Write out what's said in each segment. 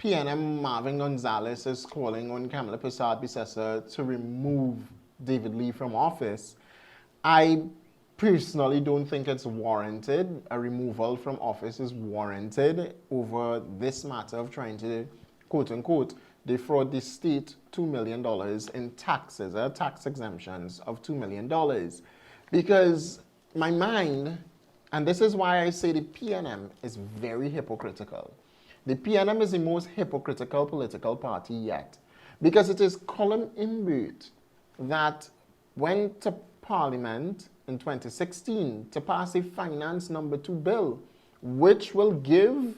PNM Marvin Gonzalez is calling on Kamala Prasad-Bissessar to remove David Lee from office, I personally don't think it's warranted. A removal from office is warranted over this matter of trying to, quote unquote, defraud the state $2 million in taxes, tax exemptions of $2 million. Because my mind, and this is why I say the PNM is very hypocritical. The PNM is the most hypocritical political party yet, because it is Colin Imbert that went to Parliament in 2016 to pass a Finance Number 2 bill, which will give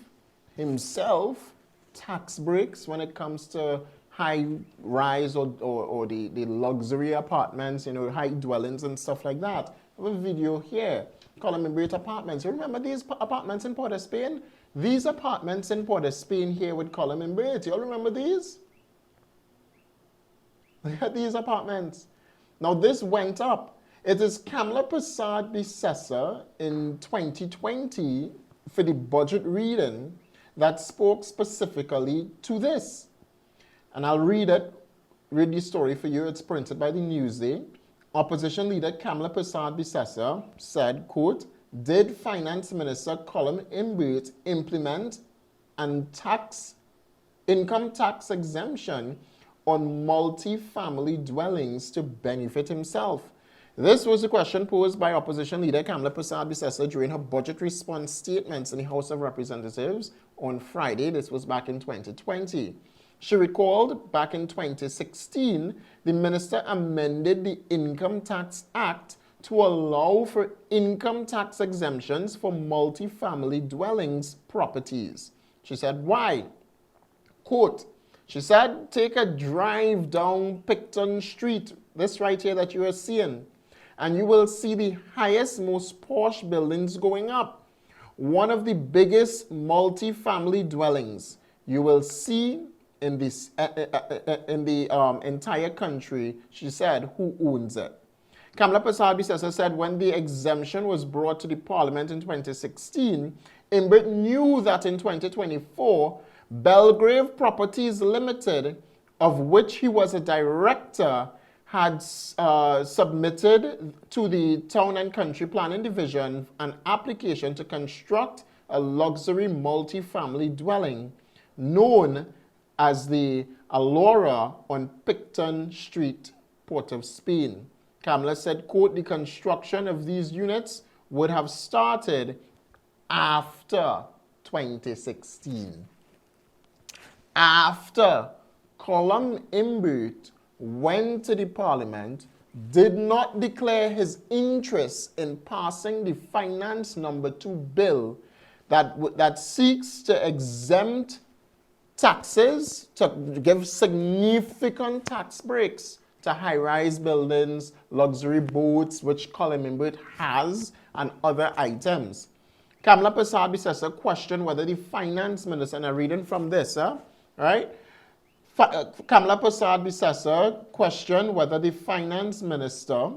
himself tax breaks when it comes to high-rise or the luxury apartments, you know, high dwellings and stuff like that. I have a video here, Colin Imbert apartments. You remember these apartments in Port of Spain? These apartments in Port of Spain here with Colin Imbert. You all remember these? These apartments. Now this went up. It is Kamala Prasad-Bissessar in 2020 for the budget reading that spoke specifically to this. And I'll read the story for you. It's printed by the Newsday. Opposition leader Kamala Prasad-Bissessar said, quote, did Finance Minister Colin Imbert implement an income tax exemption on multi-family dwellings to benefit himself? This was a question posed by opposition leader Kamala Prasad-Bissessar during her budget response statements in the House of Representatives on Friday. This was back in 2020. She recalled back in 2016, the minister amended the Income Tax Act to allow for income tax exemptions for multi-family dwellings properties. She said, why? Quote, she said, take a drive down Picton Street, this right here that you are seeing, and you will see the highest, most posh buildings going up. One of the biggest multi-family dwellings you will see in this in the entire country. She said, who owns it? Kamala Prasad-Bissessar said when the exemption was brought to the Parliament in 2016, Imbert knew that in 2024, Belgrave Properties Limited, of which he was a director, had submitted to the Town and Country Planning Division an application to construct a luxury multi-family dwelling known as the Alora on Picton Street, Port of Spain. Kamala said, quote, the construction of these units would have started after 2016. After Colin Imbert went to the Parliament, did not declare his interest in passing the Finance Number 2 bill that seeks to exempt taxes, to give significant tax breaks to high-rise buildings, luxury boats, which Colin Imbert has, and other items. Kamala Prasad-Bissessar questioned whether the finance minister, and I'm reading from this, right? Kamala Prasad-Bissessar questioned whether the finance minister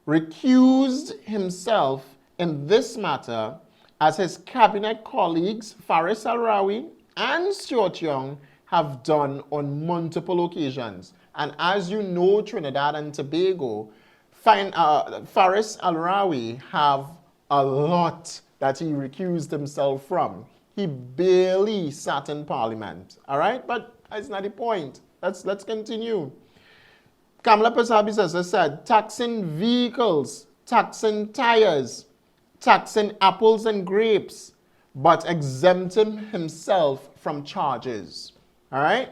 recused himself in this matter as his cabinet colleagues Faris Al-Rawi and Stuart Young have done on multiple occasions. And as you know, Trinidad and Tobago, Faris Al-Rawi have a lot that he recused himself from. He barely sat in Parliament, all right? But that's not the point. Let's continue. Kamala Prasad-Bissessar said, taxing vehicles, taxing tires, taxing apples and grapes, but exempting himself from charges, all right?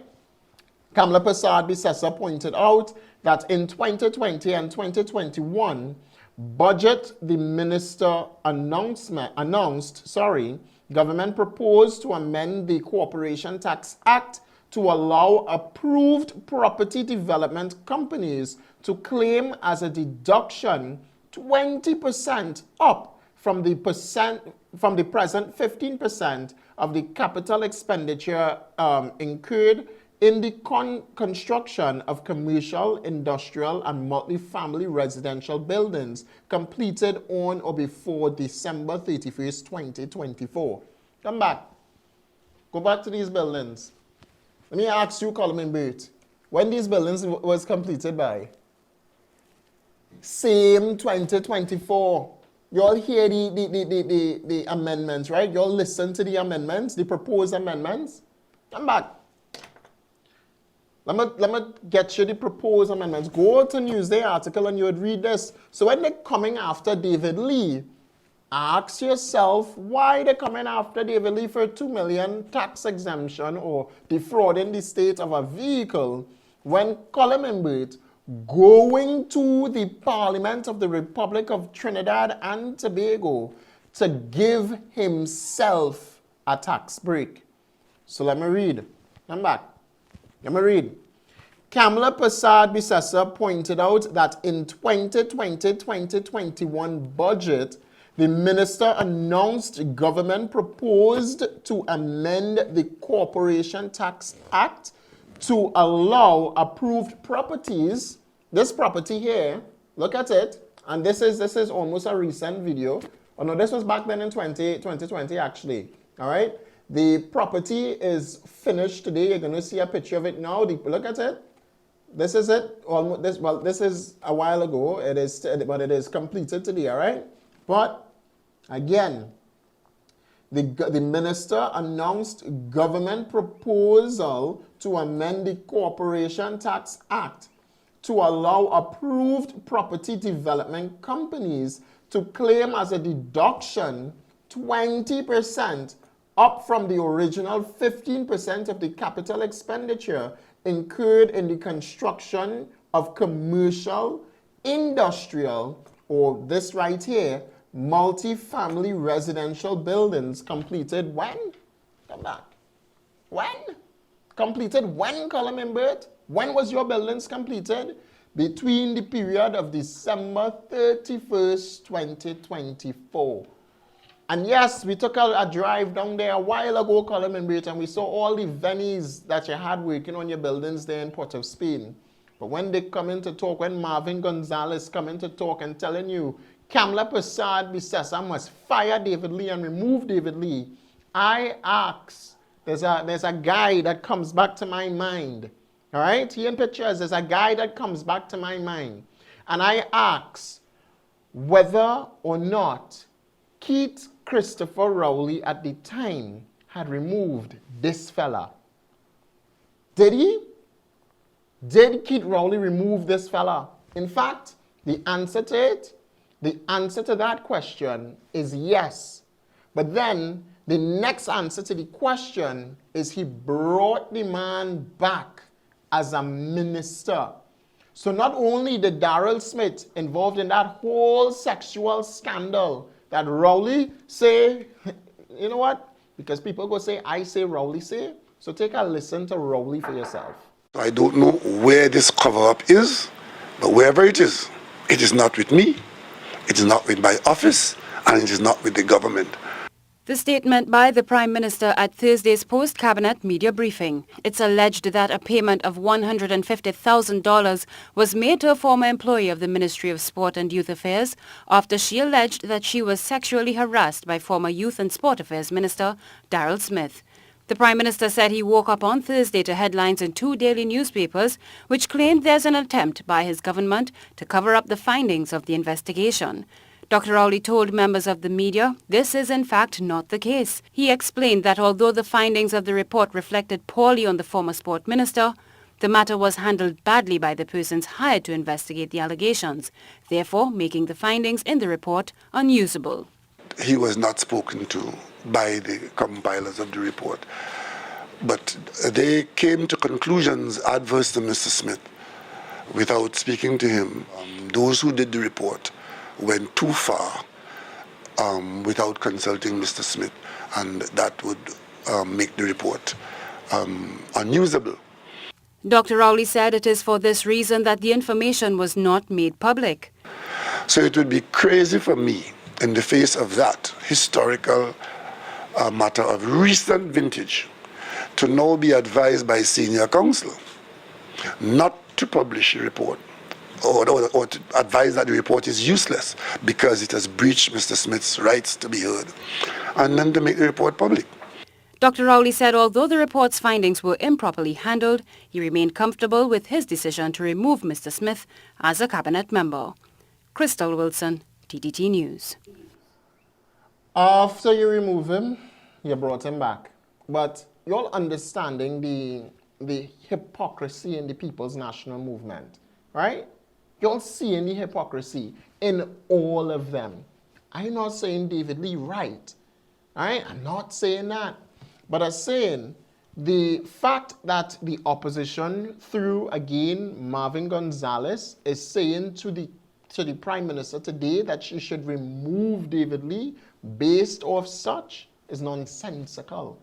Kamala Prasad-Bissessar pointed out that in 2020 and 2021, budget the minister government proposed to amend the Corporation Tax Act to allow approved property development companies to claim as a deduction 20% up from the present 15% of the capital expenditure incurred in the construction of commercial, industrial, and multi-family residential buildings completed on or before December 31st, 2024. Come back. Go back to these buildings. Let me ask you, Coleman Burt, when these buildings was completed by? Same 2024. You all hear the amendments, right? You all listen to the amendments, the proposed amendments. Come back. Let me get you the proposed amendments. Go to Newsday article and you would read this. So when they're coming after David Lee, ask yourself why they're coming after David Lee for $2 million tax exemption or defrauding the state of a vehicle when Coleman Burt going to the Parliament of the Republic of Trinidad and Tobago to give himself a tax break. So let me read. I'm back. Let me read. Kamla Prasad Bisesa pointed out that in 2020-2021 budget, the minister announced government proposed to amend the Corporation Tax Act to allow approved properties. This property here, look at it, and this is almost a recent video. Oh no, this was back then in 2020 actually. All right, the property is finished today. You're going to see a picture of it now. Look at it. This is it. Almost this. Well, this is a while ago. It is, but it is completed today. All right, but again, the minister announced government proposal to amend the Corporation Tax Act to allow approved property development companies to claim as a deduction 20% up from the original 15% of the capital expenditure incurred in the construction of commercial, industrial, or this right here, multi-family residential buildings completed when? Come back. When? Completed when, Coleman Burt? When was your buildings completed? Between the period of December 31st, 2024. And yes, we took a drive down there a while ago, Coleman Burt, and we saw all the venues that you had working on your buildings there in Port of Spain. But when they come in to talk, when Marvin Gonzalez come in to talk and telling you, Kamla Prasad Bisesa must fire David Lee and remove David Lee, I ask, there's a guy that comes back to my mind. All right, here in pictures, there's a guy that comes back to my mind. And I ask whether or not Keith Christopher Rowley at the time had removed this fella. Did he? Did Keith Rowley remove this fella? In fact, the answer to that question is yes. But then the next answer to the question is he brought the man back as a minister. So not only did Daryl Smith involved in that whole sexual scandal that Rowley say, you know what? Because people go say, I say, Rowley say. So take a listen to Rowley for yourself. I don't know where this cover-up is, but wherever it is not with me, it is not with my office, and it is not with the government. The statement by the Prime Minister at Thursday's post-cabinet media briefing. It's alleged that a payment of $150,000 was made to a former employee of the Ministry of Sport and Youth Affairs after she alleged that she was sexually harassed by former Youth and Sport Affairs Minister Daryl Smith. The Prime Minister said he woke up on Thursday to headlines in 2 daily newspapers which claimed there's an attempt by his government to cover up the findings of the investigation. Dr. Rowley told members of the media this is in fact not the case. He explained that although the findings of the report reflected poorly on the former sport minister, the matter was handled badly by the persons hired to investigate the allegations, therefore making the findings in the report unusable. He was not spoken to by the compilers of the report, but they came to conclusions adverse to Mr. Smith without speaking to him. Those who did the report went too far without consulting Mr. Smith, and that would make the report unusable. Dr. Rowley said it is for this reason that the information was not made public. So it would be crazy for me, in the face of that historical matter of recent vintage, to now be advised by senior counsel not to publish a report or to advise that the report is useless because it has breached Mr. Smith's rights to be heard, and then to make the report public. Dr. Rowley said although the report's findings were improperly handled, he remained comfortable with his decision to remove Mr. Smith as a cabinet member. Crystal Wilson, TTT News. After you remove him, you brought him back. But you're understanding the hypocrisy in the People's National Movement, right? You're seeing the hypocrisy in all of them. I'm not saying David Lee right, right? I'm not saying that. But I'm saying the fact that the opposition, through again Marvin Gonzalez, is saying to the Prime Minister today that she should remove David Lee based off such is nonsensical.